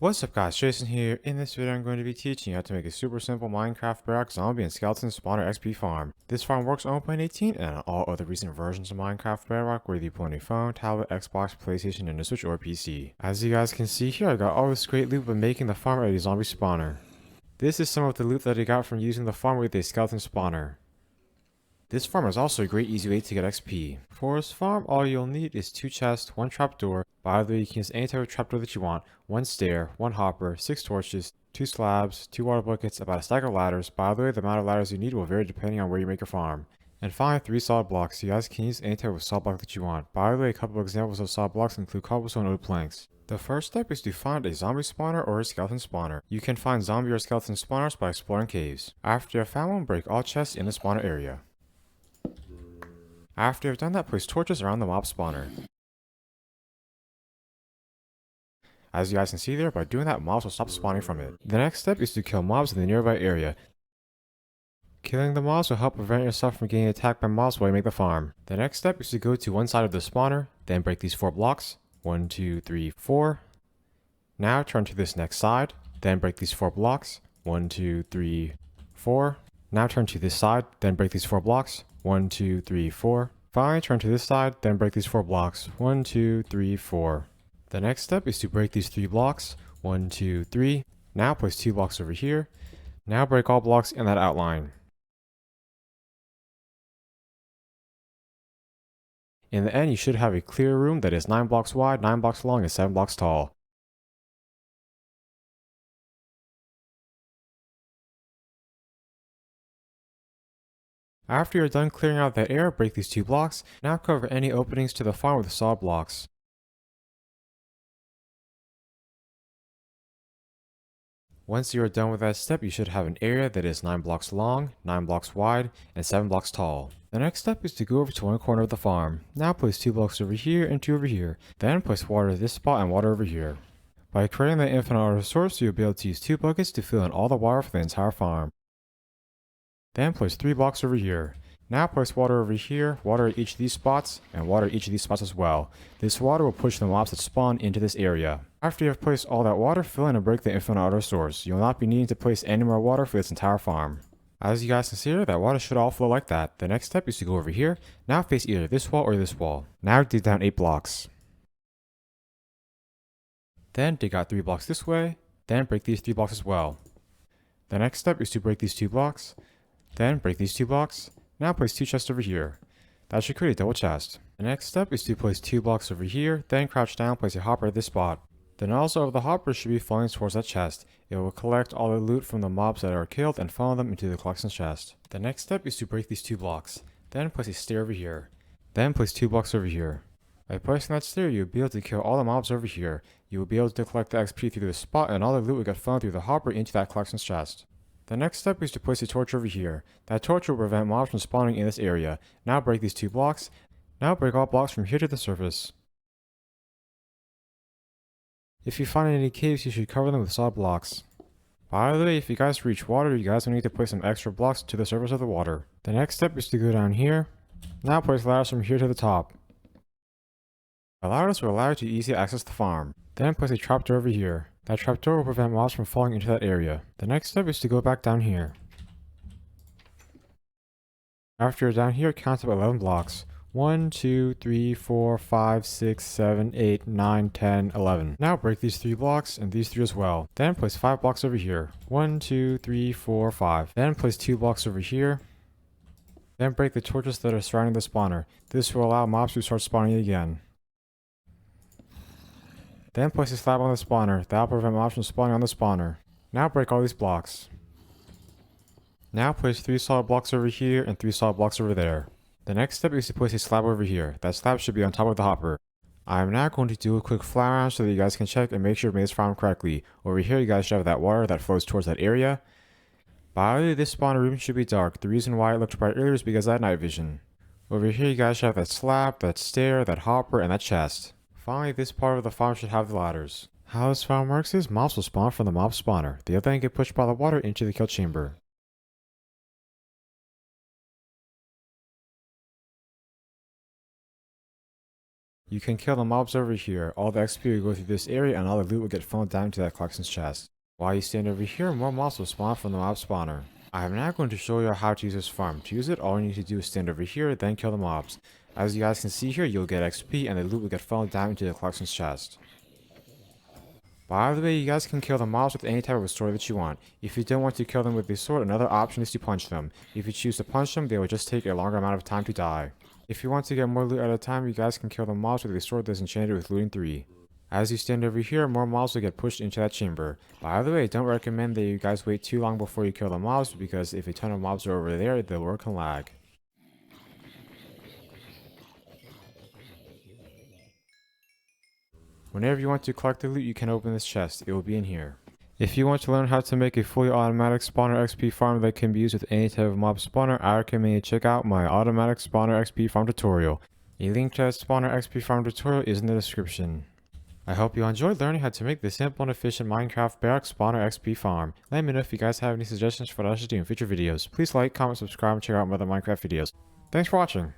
What's up guys, Jason here. In this video I'm going to be teaching you how to make a super simple Minecraft Bedrock zombie and skeleton spawner XP farm. This farm works on 1.18 and on all other recent versions of Minecraft Bedrock, whether you play on a phone, tablet, Xbox, PlayStation, Nintendo Switch, or PC. As you guys can see here, I got all this great loot by making the farm a zombie spawner. This is some of the loot that I got from using the farm with a skeleton spawner. This farm is also a great easy way to get XP. For this farm, all you'll need is 2 chests, 1 trapdoor. By the way, you can use any type of trapdoor that you want, 1 stair, 1 hopper, 6 torches, 2 slabs, 2 water buckets, about a stack of ladders. By the way, the amount of ladders you need will vary depending on where you make your farm. And finally, 3 solid blocks. You guys can use any type of solid block that you want. By the way, a couple of examples of solid blocks include cobblestone and wood planks. The first step is to find a zombie spawner or a skeleton spawner. You can find zombie or skeleton spawners by exploring caves. After you have found one, break all chests in the spawner area. After you've done that, place torches around the mob spawner. As you guys can see there, by doing that, mobs will stop spawning from it. The next step is to kill mobs in the nearby area. Killing the mobs will help prevent yourself from getting attacked by mobs while you make the farm. The next step is to go to one side of the spawner, then break these 4 blocks. 1, 2, 3, 4. Now turn to this next side, then break these 4 blocks. 1, 2, 3, 4. Now turn to this side, then break these 4 blocks. 1, 2, 3, 4. Finally, turn to this side, then break these 4 blocks. 1, 2, 3, 4. The next step is to break these 3 blocks. 1, 2, 3. Now place 2 blocks over here. Now break all blocks in that outline. In the end, you should have a clear room that is 9 blocks wide, 9 blocks long, and 7 blocks tall. After you're done clearing out that area, break these 2 blocks. Now cover any openings to the farm with solid blocks. Once you are done with that step, you should have an area that is 9 blocks long, 9 blocks wide, and 7 blocks tall. The next step is to go over to one corner of the farm. Now place 2 blocks over here and 2 over here. Then place water at this spot and water over here. By creating the infinite water source, you'll be able to use 2 buckets to fill in all the water for the entire farm. Then place 3 blocks over here. Now place water over here, water at each of these spots, and water at each of these spots as well. This water will push the mobs that spawn into this area. After you have placed all that water, fill in and break the infinite water source. You will not be needing to place any more water for this entire farm. As you guys can see here, that water should all flow like that. The next step is to go over here. Now face either this wall or this wall. Now dig down 8 blocks. Then dig out 3 blocks this way. Then break these 3 blocks as well. The next step is to break these 2 blocks. Then break these 2 blocks. Now place 2 chests over here. That should create a double chest. The next step is to place 2 blocks over here, then crouch down, place a hopper at this spot. The nozzle of the hopper should be falling towards that chest. It will collect all the loot from the mobs that are killed and funnel them into the collection chest. The next step is to break these 2 blocks. Then place a stair over here. Then place 2 blocks over here. By placing that stair, you'll be able to kill all the mobs over here. You will be able to collect the XP through this spot, and all the loot will get funneled through the hopper into that collection chest. The next step is to place a torch over here. That torch will prevent mobs from spawning in this area. Now break these 2 blocks. Now break all blocks from here to the surface. If you find any caves, you should cover them with solid blocks. By the way, if you guys reach water, you guys will need to place some extra blocks to the surface of the water. The next step is to go down here. Now place ladders from here to the top. The ladders will allow you to easily access the farm. Then place a trapdoor over here. That trapdoor will prevent mobs from falling into that area. The next step is to go back down here. After you're down here, count up 11 blocks. 1, 2, 3, 4, 5, 6, 7, 8, 9, 10, 11. Now break these 3 blocks and these 3 as well. Then place 5 blocks over here. 1, 2, 3, 4, 5. Then place 2 blocks over here. Then break the torches that are surrounding the spawner. This will allow mobs to start spawning again. Then place a slab on the spawner. That will prevent mobs from spawning on the spawner. Now break all these blocks. Now place 3 solid blocks over here and 3 solid blocks over there. The next step is to place a slab over here. That slab should be on top of the hopper. I am now going to do a quick fly around so that you guys can check and make sure you made this farm correctly. Over here you guys should have that water that flows towards that area. By the way, this spawner room should be dark. The reason why it looked bright earlier is because I had night vision. Over here you guys should have that slab, that stair, that hopper, and that chest. Finally, this part of the farm should have the ladders. How this farm works is mobs will spawn from the mob spawner. They'll then get pushed by the water into the kill chamber. You can kill the mobs over here. All the XP will go through this area and all the loot will get funneled down into that collections chest. While you stand over here, more mobs will spawn from the mob spawner. I am now going to show you how to use this farm. To use it, all you need to do is stand over here, then kill the mobs. As you guys can see here, you'll get XP and the loot will get funneled down into the collections chest. By the way, you guys can kill the mobs with any type of sword that you want. If you don't want to kill them with a sword, another option is to punch them. If you choose to punch them, they will just take a longer amount of time to die. If you want to get more loot at a time, you guys can kill the mobs with a sword that's enchanted with looting 3. As you stand over here, more mobs will get pushed into that chamber. By the way, don't recommend that you guys wait too long before you kill the mobs, because if a ton of mobs are over there, the work can lag. Whenever you want to collect the loot, you can open this chest. It will be in here. If you want to learn how to make a fully automatic spawner XP farm that can be used with any type of mob spawner, I recommend you check out my automatic spawner XP farm tutorial. A link to that spawner XP farm tutorial is in the description. I hope you enjoyed learning how to make this simple and efficient Minecraft Bedrock spawner XP farm. Let me know if you guys have any suggestions for what I should do in future videos. Please like, comment, subscribe, and check out my other Minecraft videos. Thanks for watching.